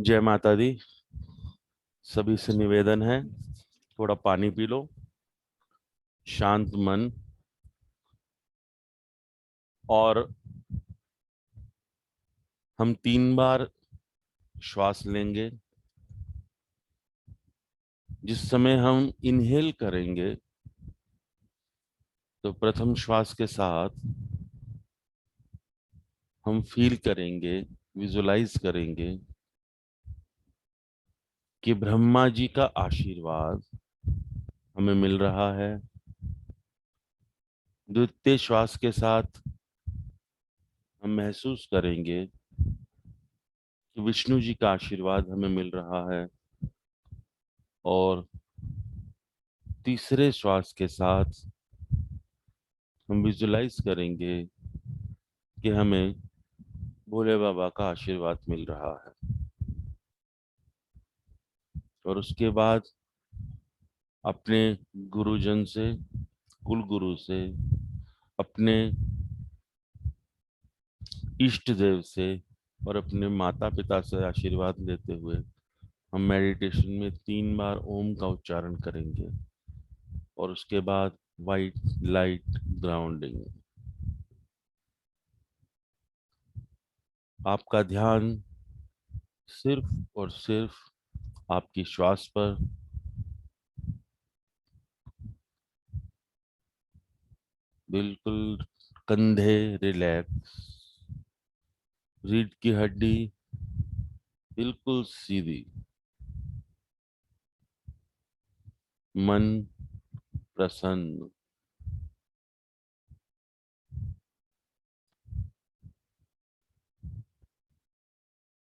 जय माता दी। सभी से निवेदन है, थोड़ा पानी पी लो। शांत मन। और हम 3 बार श्वास लेंगे। जिस समय हम इनहेल करेंगे तो प्रथम श्वास के साथ हम फील करेंगे, विजुलाइज करेंगे कि ब्रह्मा जी का आशीर्वाद हमें मिल रहा है। द्वितीय श्वास के साथ हम महसूस करेंगे कि विष्णु जी का आशीर्वाद हमें मिल रहा है। और तीसरे श्वास के साथ हम विजुलाइज करेंगे कि हमें भोले बाबा का आशीर्वाद मिल रहा है। और उसके बाद अपने गुरुजन से, कुल गुरु से, अपने इष्ट देव से और अपने माता पिता से आशीर्वाद लेते हुए हम मेडिटेशन में 3 बार ओम का उच्चारण करेंगे। और उसके बाद वाइट लाइट ग्राउंडिंग। आपका ध्यान सिर्फ और सिर्फ आपकी श्वास पर। बिल्कुल कंधे रिलैक्स, रीढ़ की हड्डी बिल्कुल सीधी, मन प्रसन्न।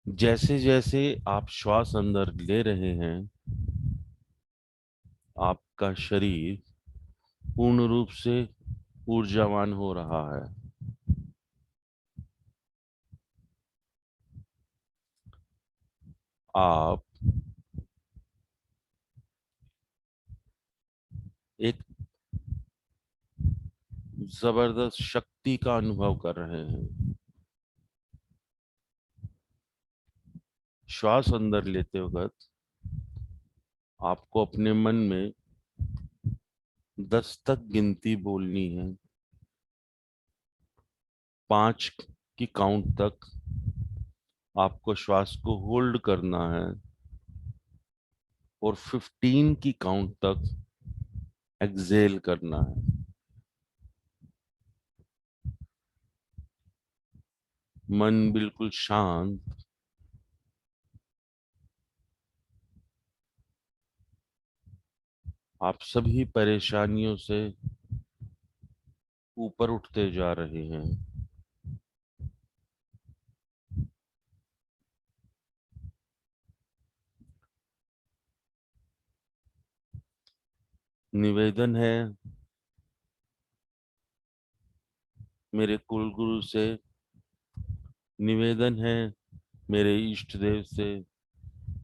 जैसे जैसे आप श्वास अंदर ले रहे हैं, आपका शरीर पूर्ण रूप से ऊर्जावान हो रहा है। आप एक जबरदस्त शक्ति का अनुभव कर रहे हैं। श्वास अंदर लेते वक्त आपको अपने मन में 10 तक गिनती बोलनी है। 5 की काउंट तक आपको श्वास को होल्ड करना है। और 15 की काउंट तक एक्सेल करना है। मन बिल्कुल शांत। आप सभी परेशानियों से ऊपर उठते जा रहे हैं। निवेदन है मेरे कुल गुरु से, निवेदन है मेरे इष्ट देव से,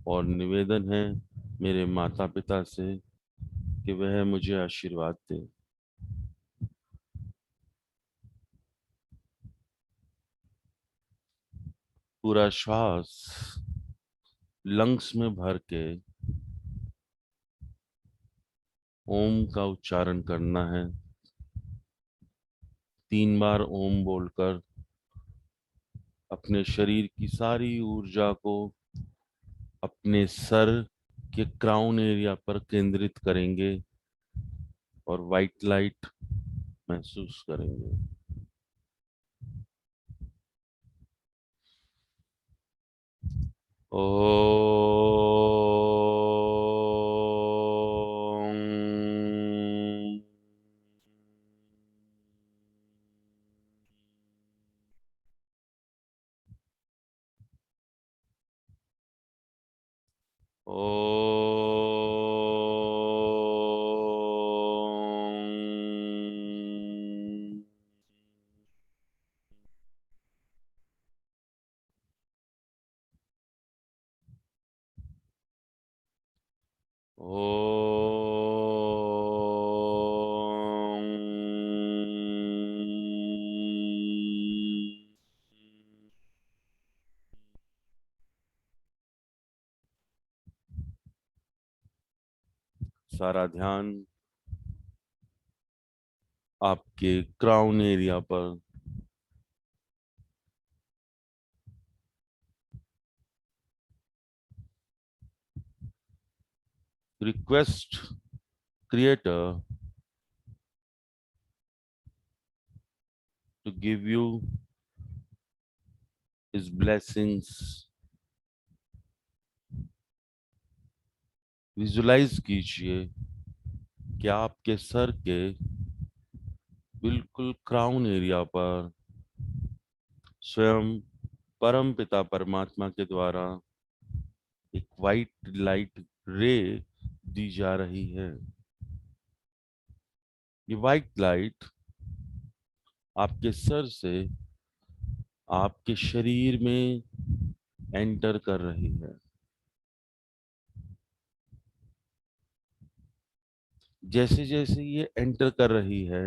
और निवेदन है मेरे माता पिता से कि वह मुझे आशीर्वाद दे। पूरा श्वास लंग्स में भर के ओम का उच्चारण करना है। 3 बार ओम बोलकर अपने शरीर की सारी ऊर्जा को अपने सर के क्राउन एरिया पर केंद्रित करेंगे और वाइट लाइट महसूस करेंगे। ओम। ओम। ओम। सारा ध्यान आपके क्राउन एरिया पर। Request creator to give you his blessings। Visualise कीजिए कि आपके सर के बिल्कुल क्राउन एरिया पर स्वयं परम पिता परमात्मा के द्वारा एक वाइट लाइट रे दी जा रही है। ये वाइट लाइट आपके सर से आपके शरीर में एंटर कर रही है। जैसे जैसे ये एंटर कर रही है,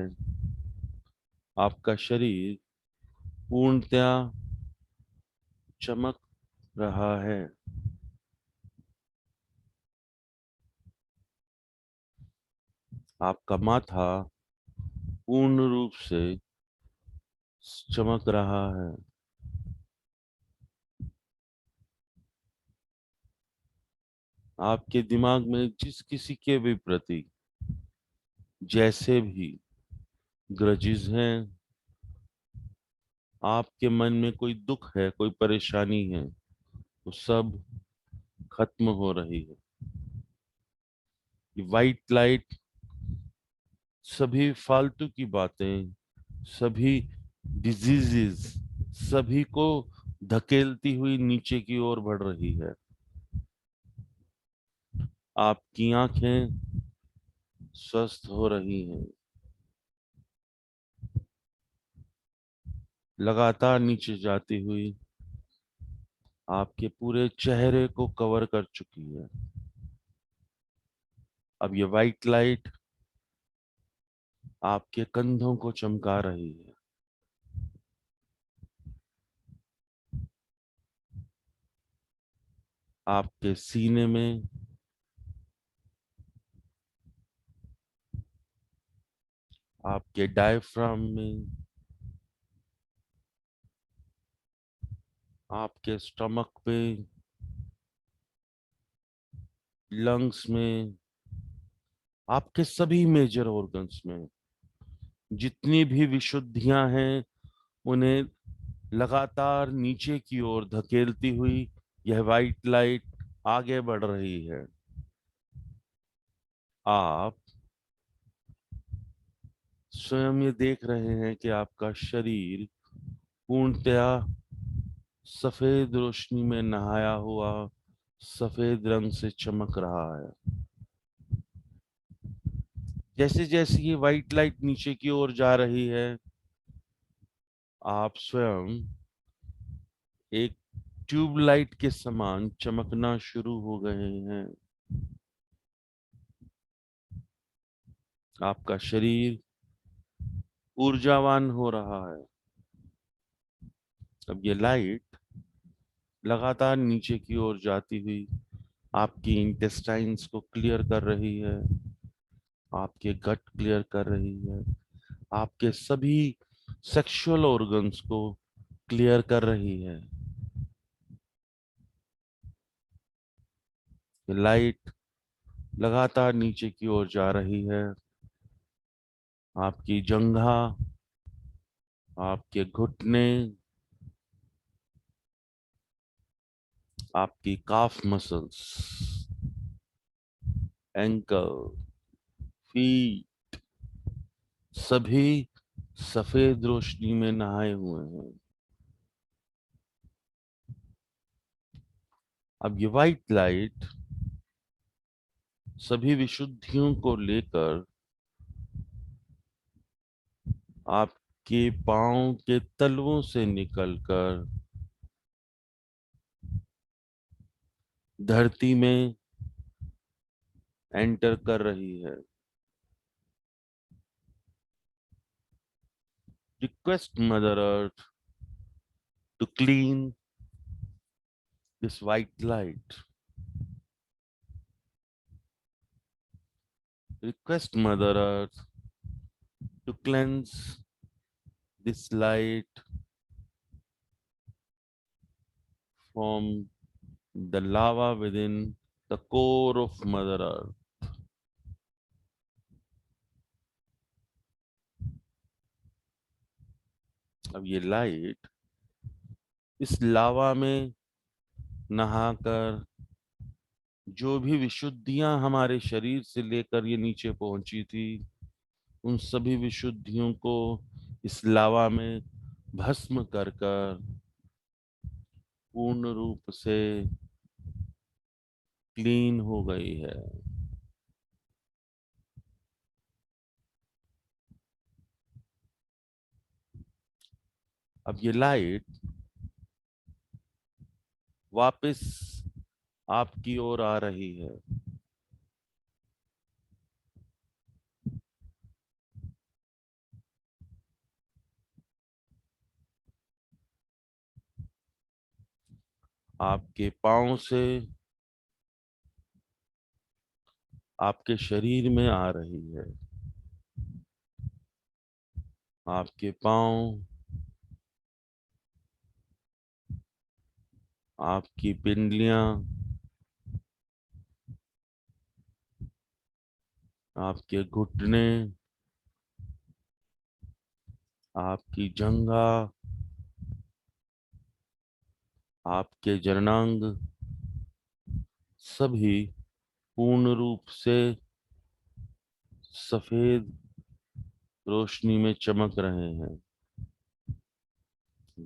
आपका शरीर पूर्णतया चमक रहा है। आपका माथा पूर्ण रूप से चमक रहा है। आपके दिमाग में जिस किसी के भी प्रति जैसे भी ग्रजेस हैं, आपके मन में कोई दुख है, कोई परेशानी है, वो सब खत्म हो रही है। ये वाइट लाइट सभी फालतू की बातें, सभी डिजीजेस, सभी को धकेलती हुई नीचे की ओर बढ़ रही है। आपकी आंखें स्वस्थ हो रही हैं, लगातार नीचे जाती हुई आपके पूरे चेहरे को कवर कर चुकी है। अब ये वाइट लाइट आपके कंधों को चमका रही है। आपके सीने में, आपके डायफ्राम में, आपके स्टमक पे, लंग्स में, आपके सभी मेजर ऑर्गन्स में जितनी भी विशुद्धियां हैं, उन्हें लगातार नीचे की ओर धकेलती हुई यह वाइट लाइट आगे बढ़ रही है। आप स्वयं ये देख रहे हैं कि आपका शरीर पूर्णतया सफेद रोशनी में नहाया हुआ सफेद रंग से चमक रहा है। जैसे जैसे ये वाइट लाइट नीचे की ओर जा रही है, आप स्वयं एक ट्यूबलाइट के समान चमकना शुरू हो गए हैं। आपका शरीर ऊर्जावान हो रहा है। अब ये लाइट लगातार नीचे की ओर जाती हुई आपकी इंटेस्टाइन्स को क्लियर कर रही है, आपके गट क्लियर कर रही है, आपके सभी सेक्सुअल ऑर्गन्स को क्लियर कर रही है। ये लाइट लगातार नीचे की ओर जा रही है। आपकी जंघा, आपके घुटने, आपकी काफ मसल्स, एंकल, फीट, सभी सफेद रोशनी में नहाए हुए हैं। अब ये वाइट लाइट सभी विशुद्धियों को लेकर आपके पांव के तलवों से निकलकर धरती में एंटर कर रही है। Request mother earth to clean this white light। request Mother Earth to cleanse this light from the lava within the core of Mother Earth. अब ये लाइट इस लावा में नहाकर जो भी विशुद्धियां हमारे शरीर से लेकर ये नीचे पहुंची थी, उन सभी विशुद्धियों को इस लावा में भस्म कर कर पूर्ण रूप से क्लीन हो गई है। अब ये लाइट वापस आपकी ओर आ रही है। आपके पांव से आपके शरीर में आ रही है। आपके पांव, आपकी पिंडलियां, आपके घुटने, आपकी जंघा, आपके जननांग सभी पूर्ण रूप से सफेद रोशनी में चमक रहे हैं।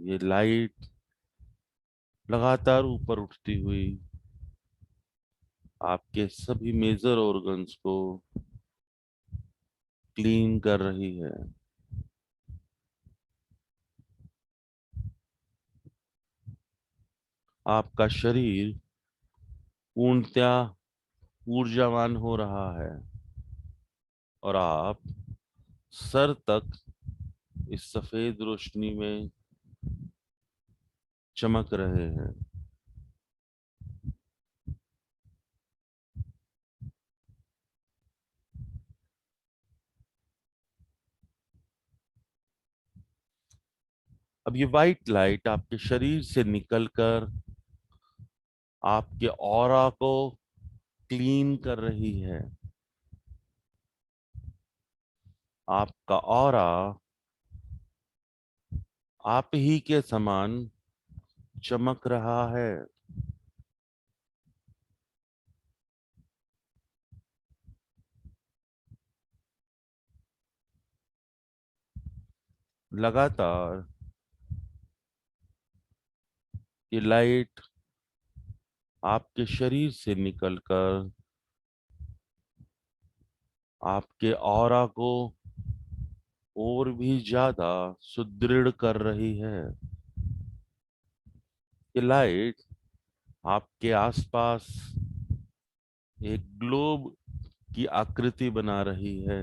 ये लाइट लगातार ऊपर उठती हुई आपके सभी मेजर ऑर्गन्स को क्लीन कर रही है। आपका शरीर पूर्णतया ऊर्जावान हो रहा है और आप सर तक इस सफेद रोशनी में चमक रहे हैं। अब ये वाइट लाइट आपके शरीर से निकलकर आपके ऑरा को क्लीन कर रही है। आपका ऑरा आप ही के समान चमक रहा है। लगातार ये लाइट आपके शरीर से निकलकर आपके ऑरा को और भी ज्यादा सुदृढ़ कर रही है। ये लाइट आपके आसपास एक ग्लोब की आकृति बना रही है।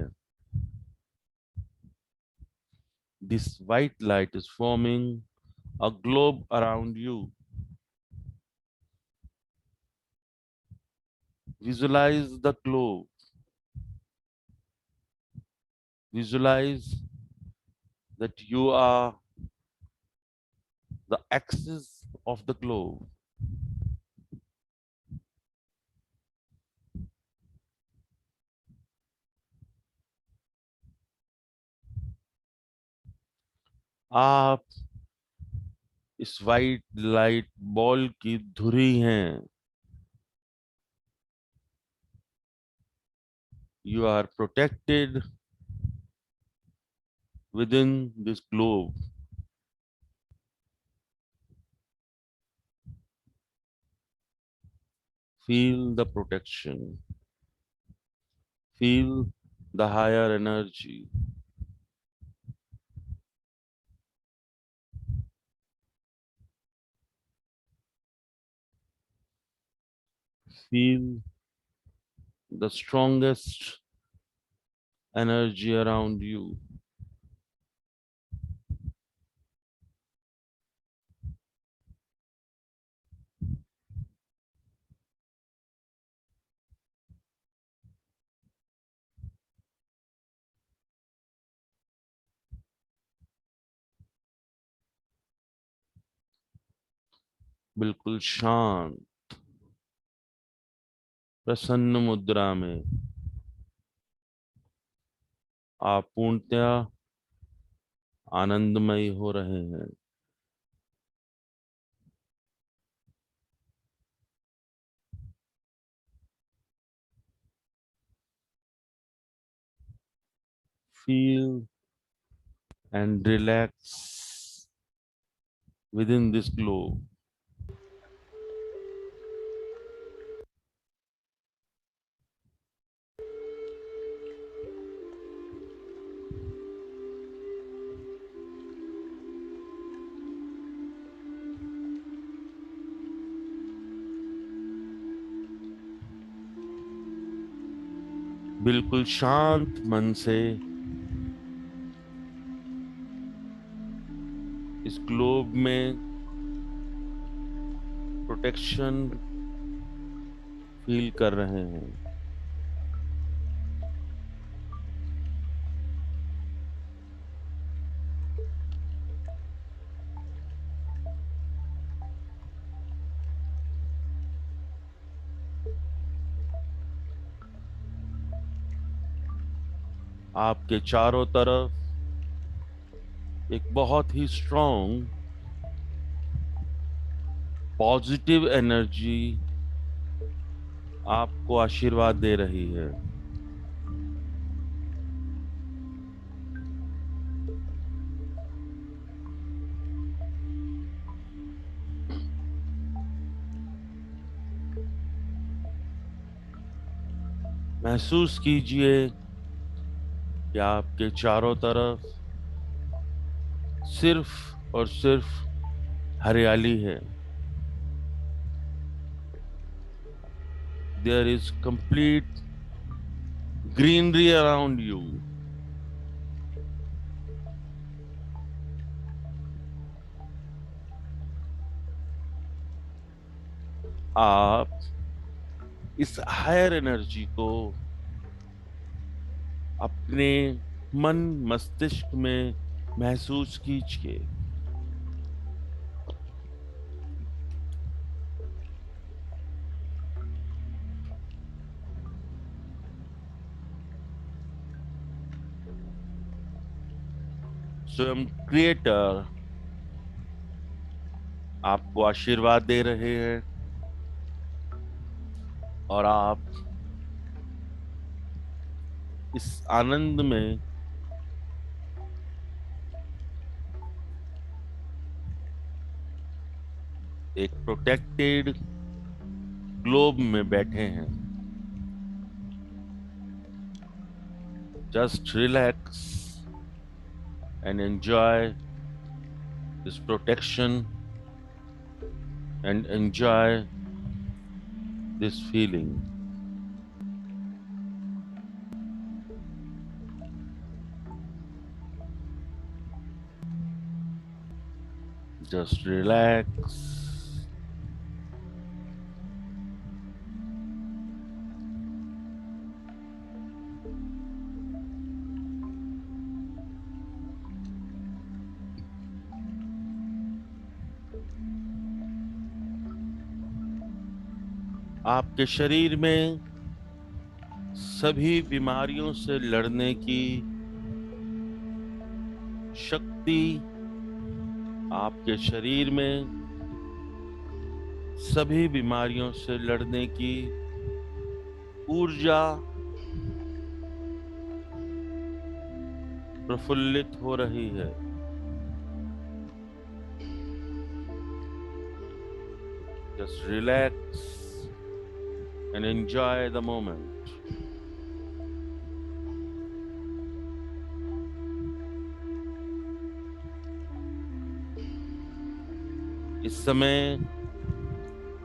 This white light is forming a globe around you. Visualize the globe. Visualize that you are the axis of the globe. आप इस वाइट लाइट बॉल की धुरी हैं। You are protected within this globe. Feel the protection. Feel the higher energy. Feel the strongest energy around you. बिल्कुल शांत, प्रसन्न मुद्रा में आप पूर्णतया आनंदमय हो रहे हैं। Feel and relax within this glow. बिल्कुल शांत मन से इस ग्लोब में प्रोटेक्शन फील कर रहे हैं। आपके चारों तरफ एक बहुत ही स्ट्रॉन्ग पॉजिटिव एनर्जी आपको आशीर्वाद दे रही है। महसूस कीजिए कि आपके चारों तरफ सिर्फ और सिर्फ हरियाली है। There is complete greenery around you. आप इस हायर एनर्जी को अपने मन मस्तिष्क में महसूस कीजिए। स्वयं क्रिएटर आपको आशीर्वाद दे रहे हैं और आप इस आनंद में एक प्रोटेक्टेड ग्लोब में बैठे हैं। Just relax and enjoy this protection and enjoy this feeling. Just relax. आपके शरीर में सभी बीमारियों से लड़ने की शक्ति, आपके शरीर में सभी बीमारियों से लड़ने की ऊर्जा प्रफुल्लित हो रही है। Just relax and enjoy the moment. इस समय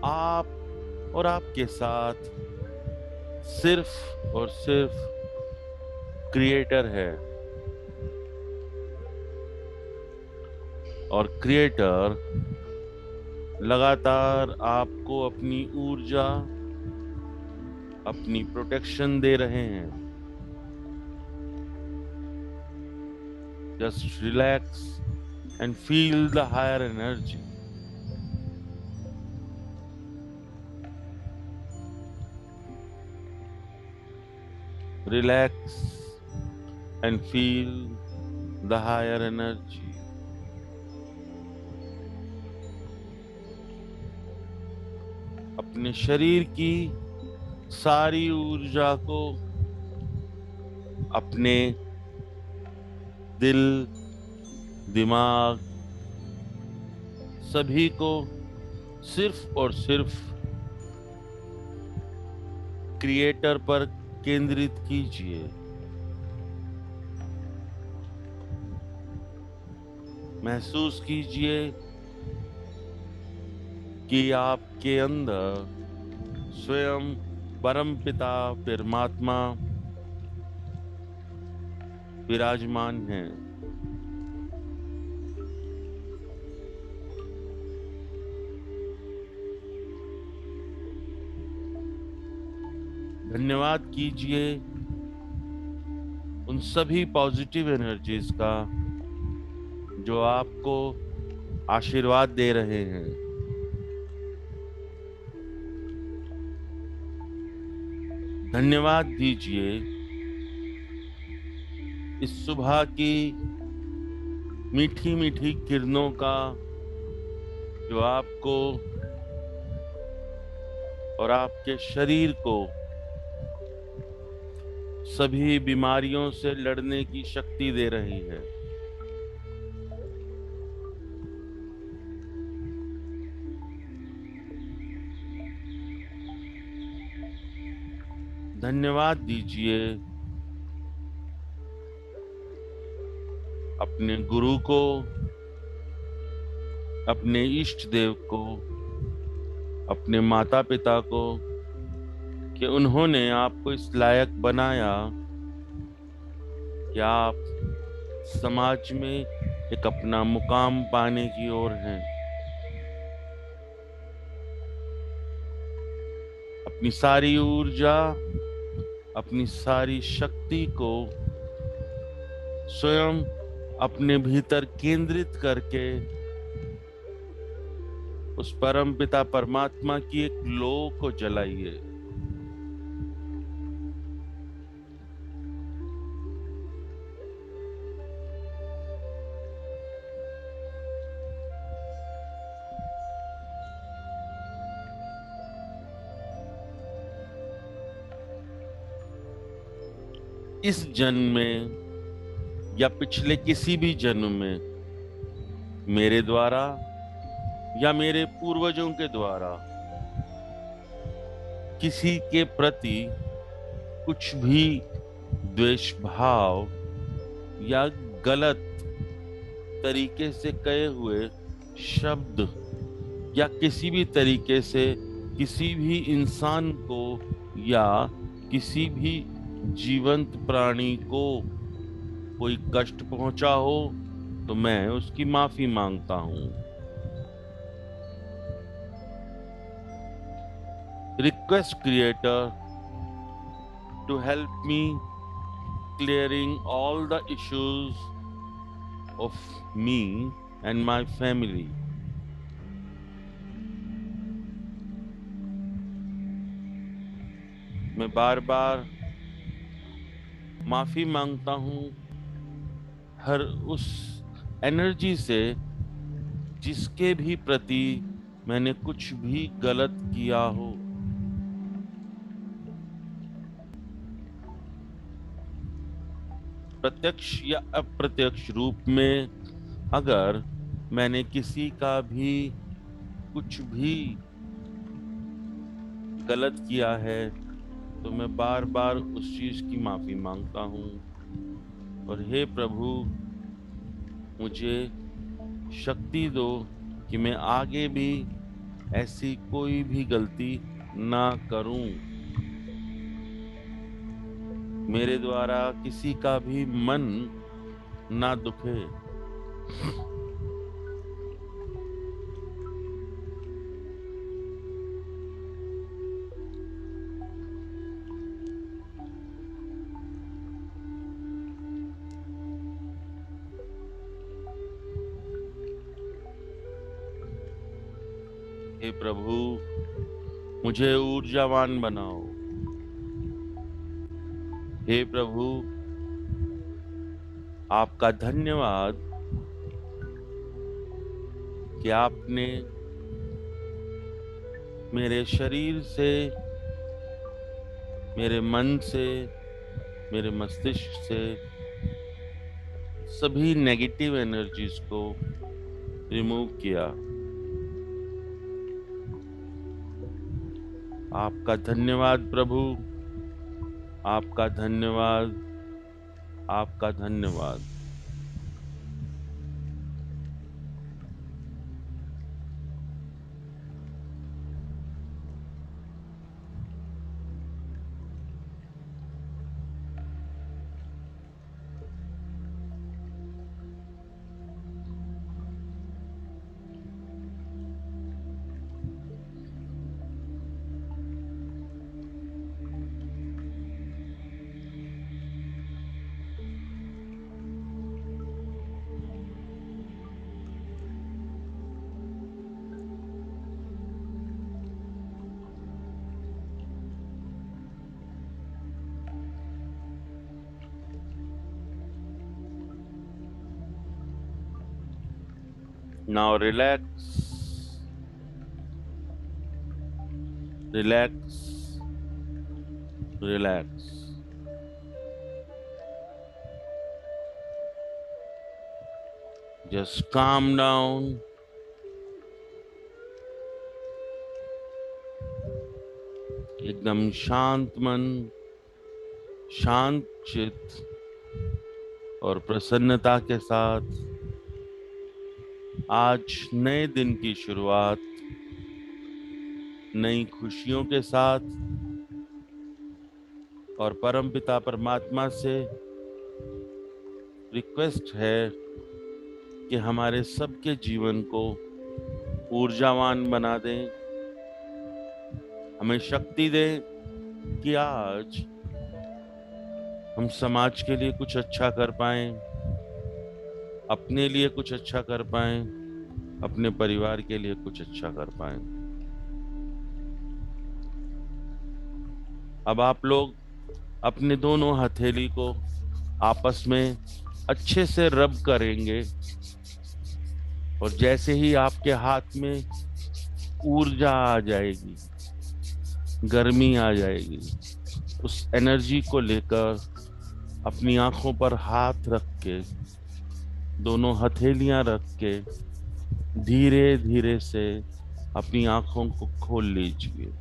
आप और आपके साथ सिर्फ और सिर्फ क्रिएटर है और क्रिएटर लगातार आपको अपनी ऊर्जा, अपनी प्रोटेक्शन दे रहे हैं। Just relax and feel the higher energy. Relax and feel the higher energy. अपने शरीर की सारी ऊर्जा को अपने दिल, दिमाग, सभी को सिर्फ और सिर्फ क्रिएटर पर केंद्रित कीजिए। महसूस कीजिए कि आपके अंदर स्वयं परमपिता परमात्मा विराजमान है। धन्यवाद कीजिए उन सभी पॉजिटिव एनर्जीज का जो आपको आशीर्वाद दे रहे हैं। धन्यवाद दीजिए इस सुबह की मीठी मीठी किरणों का जो आपको और आपके शरीर को सभी बीमारियों से लड़ने की शक्ति दे रही है। धन्यवाद दीजिए अपने गुरु को, अपने इष्ट देव को, अपने माता पिता को कि उन्होंने आपको इस लायक बनाया कि आप समाज में एक अपना मुकाम पाने की ओर हैं। अपनी सारी ऊर्जा, अपनी सारी शक्ति को स्वयं अपने भीतर केंद्रित करके उस परम पिता परमात्मा की एक लो को जलाइए। इस जन्म में या पिछले किसी भी जन्म में मेरे द्वारा या मेरे पूर्वजों के द्वारा किसी के प्रति कुछ भी द्वेष भाव या गलत तरीके से कहे हुए शब्द या किसी भी तरीके से किसी भी इंसान को या किसी भी जीवंत प्राणी को कोई कष्ट पहुंचा हो तो मैं उसकी माफी मांगता हूं। Request creator to help me clearing all the issues of me and my family. मैं बार बार माफी मांगता हूं हर उस एनर्जी से जिसके भी प्रति मैंने कुछ भी गलत किया हो। प्रत्यक्ष या अप्रत्यक्ष रूप में अगर मैंने किसी का भी कुछ भी गलत किया है तो मैं बार बार उस चीज की माफी मांगता हूं। और हे प्रभु, मुझे शक्ति दो कि मैं आगे भी ऐसी कोई भी गलती ना करूं। मेरे द्वारा किसी का भी मन ना दुखे। हे प्रभु, मुझे ऊर्जावान बनाओ। हे प्रभु, आपका धन्यवाद कि आपने मेरे शरीर से, मेरे मन से, मेरे मस्तिष्क से सभी नेगेटिव एनर्जीज को रिमूव किया। आपका धन्यवाद प्रभु, आपका धन्यवाद, आपका धन्यवाद। Now relax, relax, relax. Just calm down. एकदम शांत मन, शांत चित्त और प्रसन्नता के साथ आज नए दिन की शुरुआत नई खुशियों के साथ और परमपिता परमात्मा से रिक्वेस्ट है कि हमारे सबके जीवन को ऊर्जावान बना दें, हमें शक्ति दें कि आज हम समाज के लिए कुछ अच्छा कर पाएं, अपने लिए कुछ अच्छा कर पाएं, अपने परिवार के लिए कुछ अच्छा कर पाएं। अब आप लोग अपने दोनों हथेली को आपस में अच्छे से रब करेंगे और जैसे ही आपके हाथ में ऊर्जा आ जाएगी, गर्मी आ जाएगी, उस एनर्जी को लेकर अपनी आंखों पर हाथ रख के, दोनों हथेलियां रख के धीरे धीरे से अपनी आंखों को खोल लीजिए।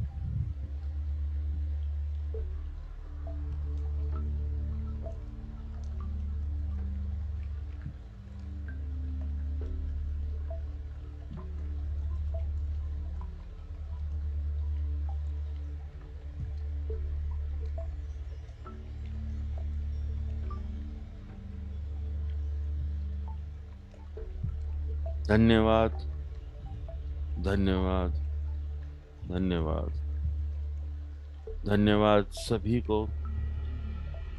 धन्यवाद, धन्यवाद, धन्यवाद, धन्यवाद सभी को।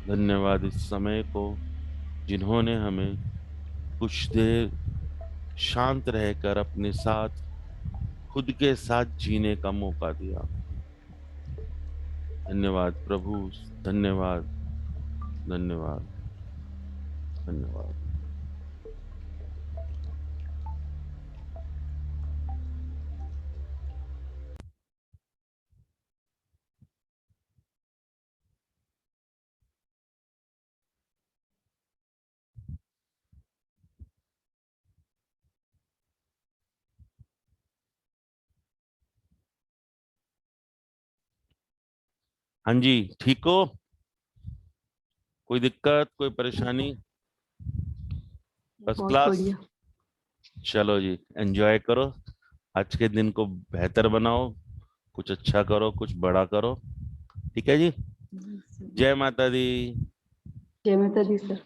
धन्यवाद इस समय को जिन्होंने हमें कुछ देर शांत रहकर अपने साथ, खुद के साथ जीने का मौका दिया। धन्यवाद प्रभु, धन्यवाद, धन्यवाद, धन्यवाद। हाँ जी, ठीक हो? कोई दिक्कत, कोई परेशानी? फर्स्ट बहुत क्लास। बढ़िया। चलो जी, एंजॉय करो, आज के दिन को बेहतर बनाओ, कुछ अच्छा करो, कुछ बड़ा करो। ठीक है जी। जय माता दी। जय माता दी सर।